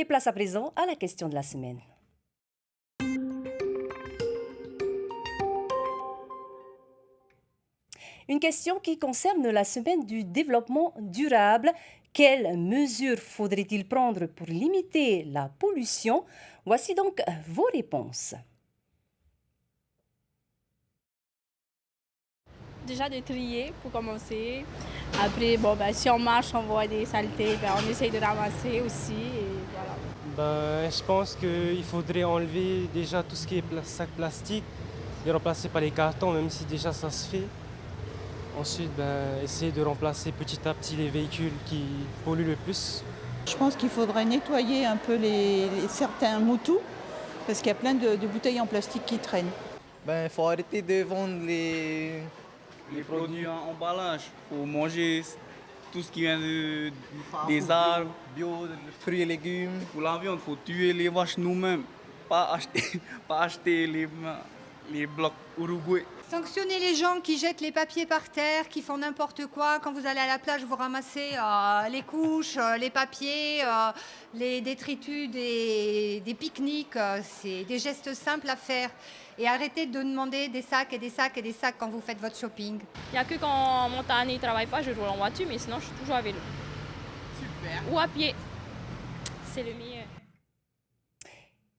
Et place à présent à la question de la semaine. Une question qui concerne la semaine du développement durable. Quelles mesures faudrait-il prendre pour limiter la pollution? Voici donc vos réponses. Déjà de trier pour commencer. Après, si on marche, on voit des saletés, on essaye de ramasser aussi. Et voilà. Je pense qu'il faudrait enlever déjà tout ce qui est sac plastique et remplacer par les cartons, même si déjà ça se fait. Ensuite, essayer de remplacer petit à petit les véhicules qui polluent le plus. Je pense qu'il faudrait nettoyer un peu certains moutous, parce qu'il y a plein de bouteilles en plastique qui traînent. Il faut arrêter de vendre les produits en emballage. Il faut manger tout ce qui vient des arbres. bio, fruits et légumes. Pour la viande, il faut tuer les vaches nous-mêmes. Pas acheter les blocs Uruguay. Sanctionner les gens qui jettent les papiers par terre, qui font n'importe quoi. Quand vous allez à la plage, vous ramassez les couches, les papiers, les détritus des pique-niques. C'est des gestes simples à faire. Et arrêtez de demander des sacs et des sacs et des sacs quand vous faites votre shopping. Il n'y a que quand mon montagne ne travaille pas, je roule en voiture, mais sinon je suis toujours à vélo. Super. Ou à pied. C'est le meilleur.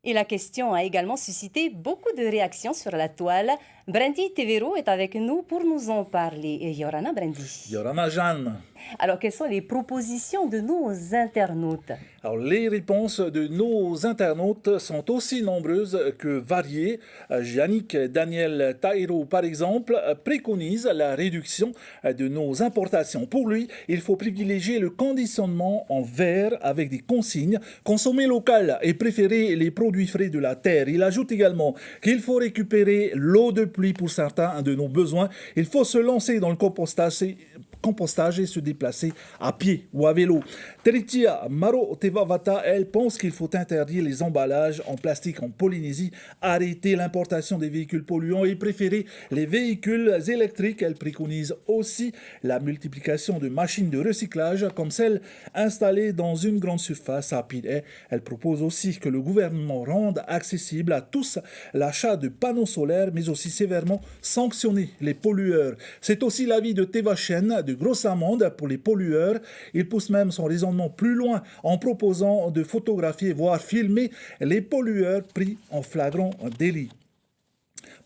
Et la question a également suscité beaucoup de réactions sur la toile. Brandy Tevero est avec nous pour nous en parler. Et Yorana Brandy. Yorana Jeanne. Alors, quelles sont les propositions de nos internautes? Alors, les réponses de nos internautes sont aussi nombreuses que variées. Yannick Daniel Tairo, par exemple, préconise la réduction de nos importations. Pour lui, il faut privilégier le conditionnement en verre avec des consignes, consommer local et préférer les produits frais de la terre. Il ajoute également qu'il faut récupérer l'eau de pluie pour certains de nos besoins. Il faut se lancer dans le compostage et se déplacer à pied ou à vélo. Teritia Maro Tevavata, elle pense qu'il faut interdire les emballages en plastique en Polynésie, arrêter l'importation des véhicules polluants et préférer les véhicules électriques. Elle préconise aussi la multiplication de machines de recyclage comme celles installées dans une grande surface à Pinet. Elle propose aussi que le gouvernement rende accessible à tous l'achat de panneaux solaires, mais aussi sévèrement sanctionner les pollueurs. C'est aussi l'avis de Tevachen, de grosse amende pour les pollueurs. Il pousse même son raisonnement plus loin en proposant de photographier, voire filmer les pollueurs pris en flagrant délit.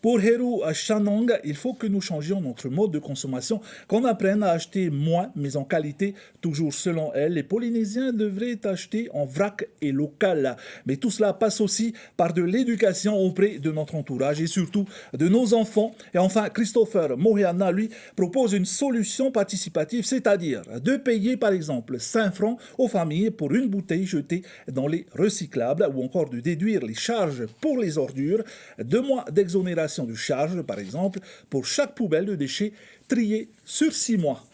Pour Heru Shanong, il faut que nous changions notre mode de consommation, qu'on apprenne à acheter moins, mais en qualité. Toujours selon elle, les Polynésiens devraient acheter en vrac et local. Mais tout cela passe aussi par de l'éducation auprès de notre entourage et surtout de nos enfants. Et enfin, Christopher Mohiana, lui, propose une solution participative, c'est-à-dire de payer par exemple 5 francs aux familles pour une bouteille jetée dans les recyclables ou encore de déduire les charges pour les ordures, 2 mois d'exonération de charges, par exemple, pour chaque poubelle de déchets triée sur 6 mois.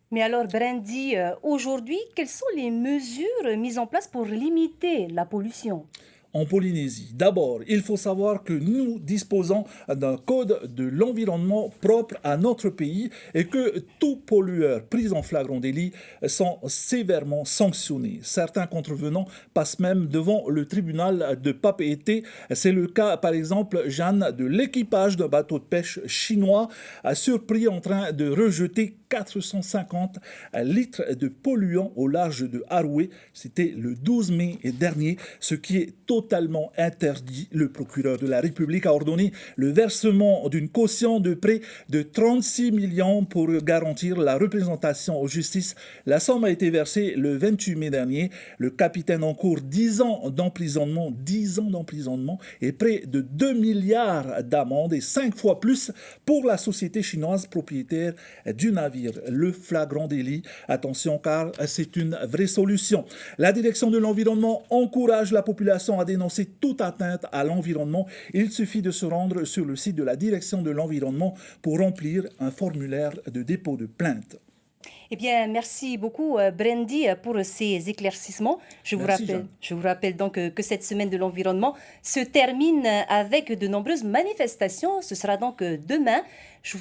Mais alors, Brandy, aujourd'hui, quelles sont les mesures mises en place pour limiter la pollution? En Polynésie. D'abord, il faut savoir que nous disposons d'un code de l'environnement propre à notre pays et que tout pollueur pris en flagrant délit sont sévèrement sanctionnés. Certains contrevenants passent même devant le tribunal de Papeete. C'est le cas, par exemple, Jeanne, de l'équipage d'un bateau de pêche chinois surpris en train de rejeter 450 litres de polluants au large de Haroué. C'était le 12 mai dernier, ce qui est totalement interdit. Le procureur de la République a ordonné le versement d'une caution de près de 36 millions pour garantir la représentation en justice. La somme a été versée le 28 mai dernier. Le capitaine encourt 10 ans d'emprisonnement et près de 2 milliards d'amendes et 5 fois plus pour la société chinoise propriétaire du navire. Le flagrant délit, attention car c'est une vraie solution. La direction de l'environnement encourage la population à dénoncer toute atteinte à l'environnement. Il suffit de se rendre sur le site de la direction de l'environnement pour remplir un formulaire de dépôt de plainte. Eh bien, merci beaucoup, Brandy, pour ces éclaircissements. Je vous rappelle donc que cette semaine de l'environnement se termine avec de nombreuses manifestations. Ce sera donc demain,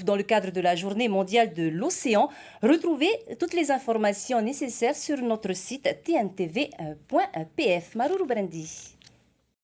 dans le cadre de la Journée mondiale de l'océan. Retrouvez toutes les informations nécessaires sur notre site tntv.pf. Maruru Brandy.